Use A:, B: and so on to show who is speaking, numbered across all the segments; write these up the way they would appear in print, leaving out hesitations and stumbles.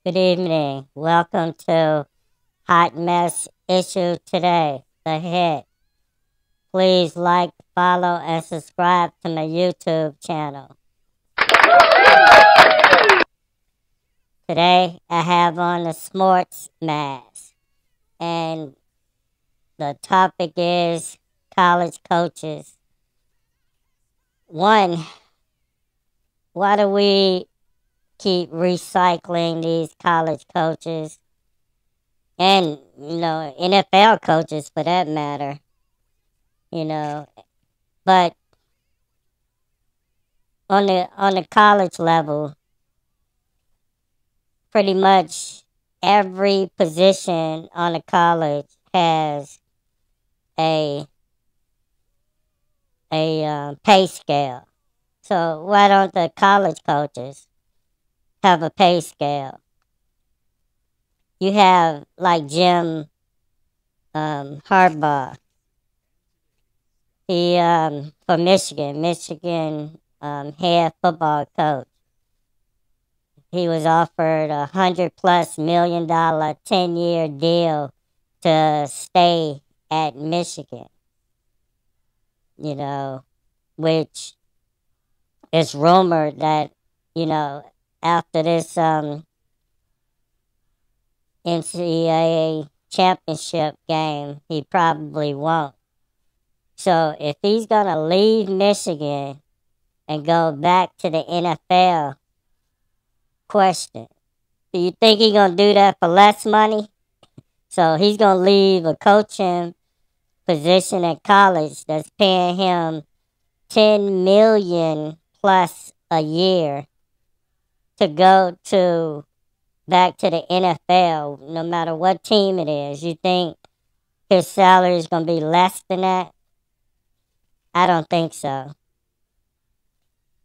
A: Good evening. Welcome to Hot Mess Issue Today, the hit. Please like, follow, and subscribe to my YouTube channel. Today, I have on the sports mask, and the topic is college coaches. One, why do we keep recycling these college coaches and, NFL coaches for that matter, you know, but on the college level, pretty much every position on the college has a pay scale. So why don't the college coaches have a pay scale? You have like Jim Harbaugh. He for Michigan head football coach. He was offered $100+ million 10-year deal to stay at Michigan. Which is rumored that after this NCAA championship game, he probably won't. So if he's gonna leave Michigan and go back to the NFL, question: do you think he's gonna do that for less money? So he's gonna leave a coaching position at college that's paying him $10 million plus a year to go back to the NFL, no matter what team it is. You think his salary is gonna be less than that? I don't think so.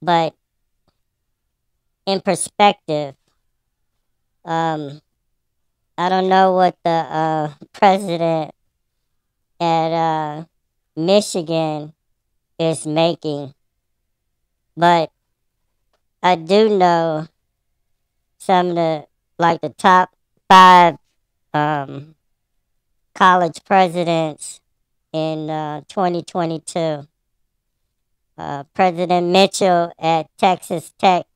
A: But in perspective, I don't know what the president at Michigan is making, but I do know some of the top 5 college presidents in 2022. President Mitchell at Texas Tech,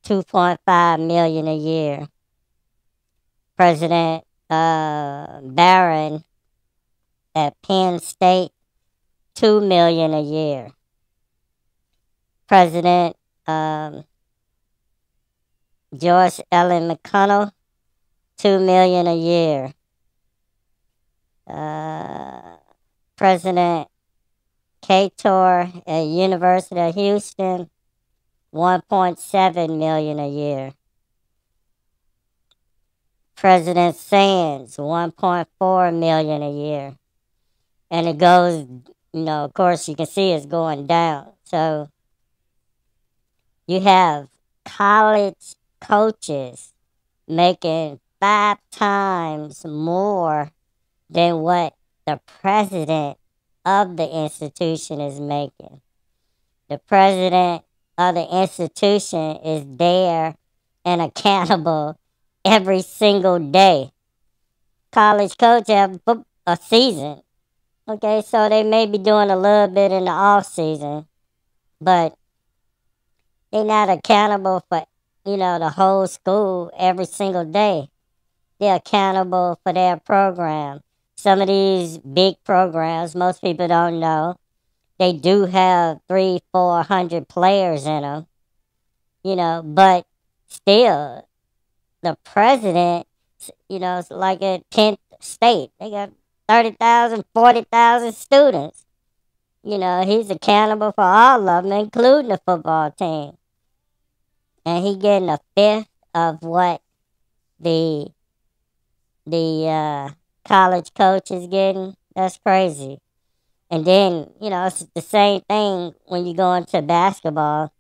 A: $2.5 million a year. President Barron at Penn State, $2 million a year. President George Ellen McConnell, $2 million a year. President Cator at University of Houston, $1.7 million a year. President Sands, $1.4 million a year. And it goes, of course you can see it's going down. So you have college coaches making 5 times more than what the president of the institution is making. The president of the institution is there and accountable every single day. College coach have a season. Okay, so they may be doing a little bit in the off season, but they're not accountable for, the whole school every single day. They're accountable for their program. Some of these big programs, most people don't know, they do have 300-400 players in them, but still, the president, it's like at Penn State. They got 30,000, 40,000 students. He's accountable for all of them, including the football team. And he getting a fifth of what the college coach is getting. That's crazy. And then, it's the same thing when you go into basketball.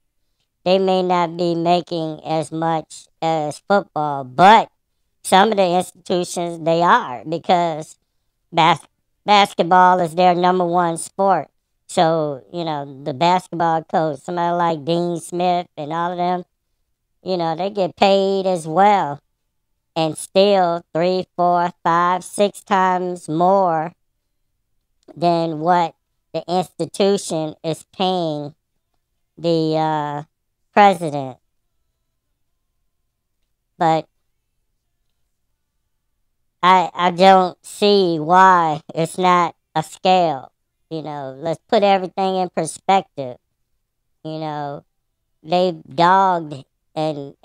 A: They may not be making as much as football, but some of the institutions, they are, because basketball is their number 1 sport. So, the basketball coach, somebody like Dean Smith and all of them, they get paid as well. and still 3, 4, 5, 6 times more than what the institution is paying the president. But I don't see why it's not a scale. Let's put everything in perspective. You know, they've dogged and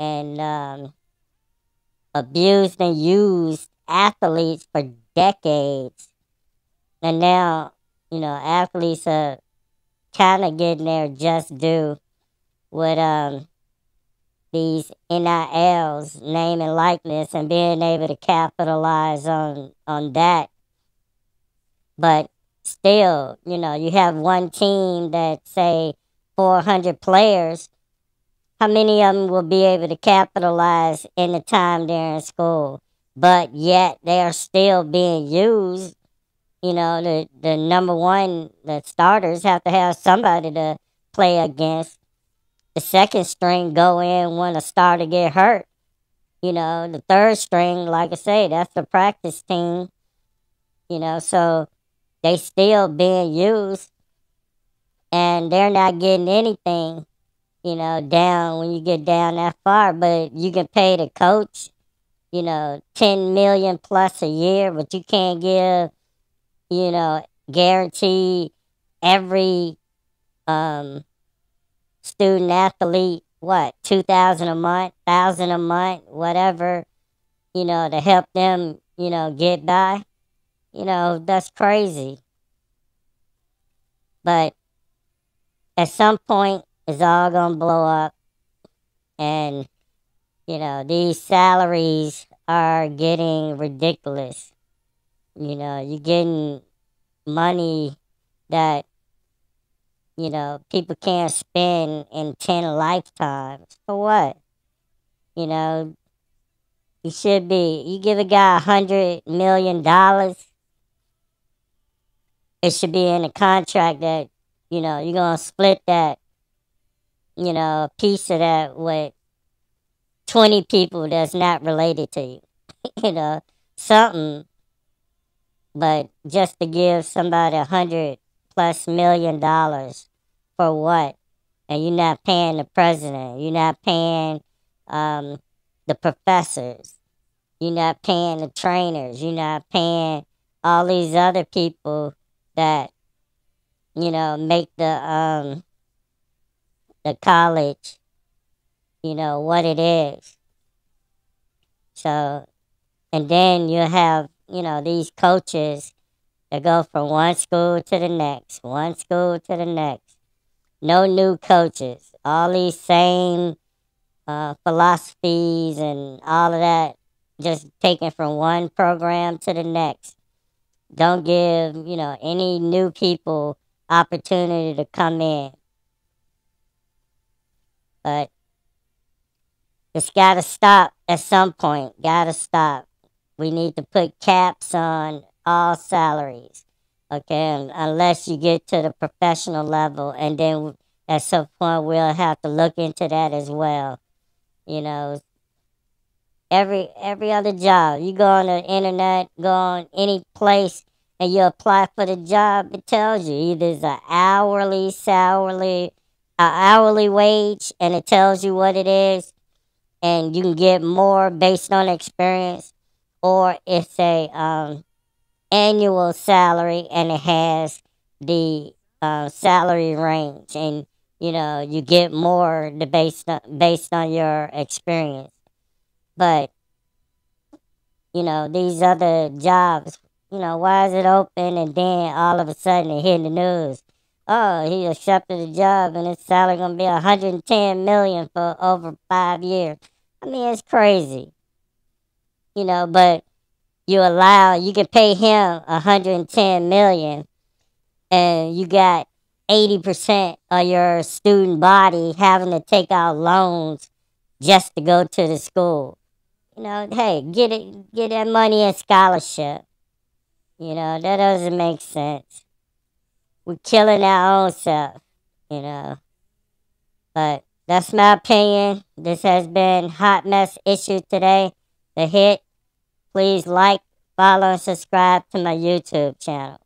A: abused and used athletes for decades, and now athletes are kind of getting their just due with these NILs, name and likeness, and being able to capitalize on that. But still, you have one team that say 400 players. How many of them will be able to capitalize in the time they're in school? But yet they are still being used. The number one, the starters have to have somebody to play against. The second string go in when a starter get hurt. The third string, like I say, that's the practice team. So they still being used, and they're not getting anything, down when you get down that far. But you can pay the coach, 10 million plus a year, but you can't give, guarantee every student athlete what 2,000 a month, 1,000 a month, whatever, to help them, get by. That's crazy. But at some point, it's all gonna blow up, and these salaries are getting ridiculous. You're getting money that people can't spend in 10 lifetimes. For what? You give a guy $100 million, it should be in the contract that, you're gonna split that, piece of that with 20 people that's not related to you. Something. But just to give somebody $100+ million for what? And you're not paying the president. You're not paying the professors. You're not paying the trainers. You're not paying all these other people that make the college what it is. So, and then you have these coaches that go from one school to the next, one school to the next. No new coaches. All these same philosophies and all of that, just taken from one program to the next. Don't give any new people opportunity to come in. But it's got to stop at some point. Got to stop. We need to put caps on all salaries. Okay, unless you get to the professional level, and then at some point we'll have to look into that as well. You know, every other job, you go on the internet, go on any place, and you apply for the job. It tells you either it's an hourly wage, and it tells you what it is, and you can get more based on experience, or it's a annual salary, and it has the salary range, and you get more based on your experience. But these other jobs, why is it open and then all of a sudden it hit the news? Oh, he accepted the job and his salary gonna be 110 million for over 5 years. I mean, it's crazy, but you can pay him 110 million, and you got 80% of your student body having to take out loans just to go to the school. Hey, get that money in scholarship. That doesn't make sense. We're killing our own self, you know. But that's my opinion. This has been Hot Mess Issue today. the hit. Please like, follow, and subscribe to my YouTube channel.